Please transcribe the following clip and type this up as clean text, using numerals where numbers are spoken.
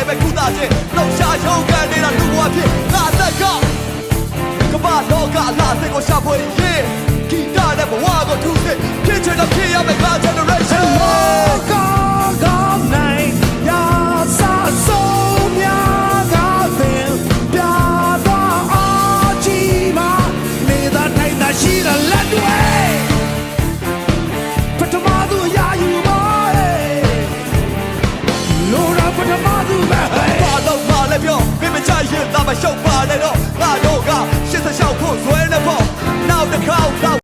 ပဲကုသခြင်းလှုပ်ရှားရုံးကန်နေတာလူဘဝဖြစ်ငါအသက်ကကမ္ဘာလောကအလားအသစ်ကိုရှာဖွေရေးဂီတနဲ့ဘဝကိုထူးစစ်ဖြစ်ချင်တော့ဖြစ်ရမယ်ငါ generation ကောင်းနိုင်ရာစာဆုံးများကောင်းတယ်ပြာတော့အချီမနေတာထိုင်တာရှိတဲ့လက်တွေပထမသူရာယူပါလိုရာပထမသူပဲဘာလို့မလဲပြောမင်းမကြရင်လာမရှုပ်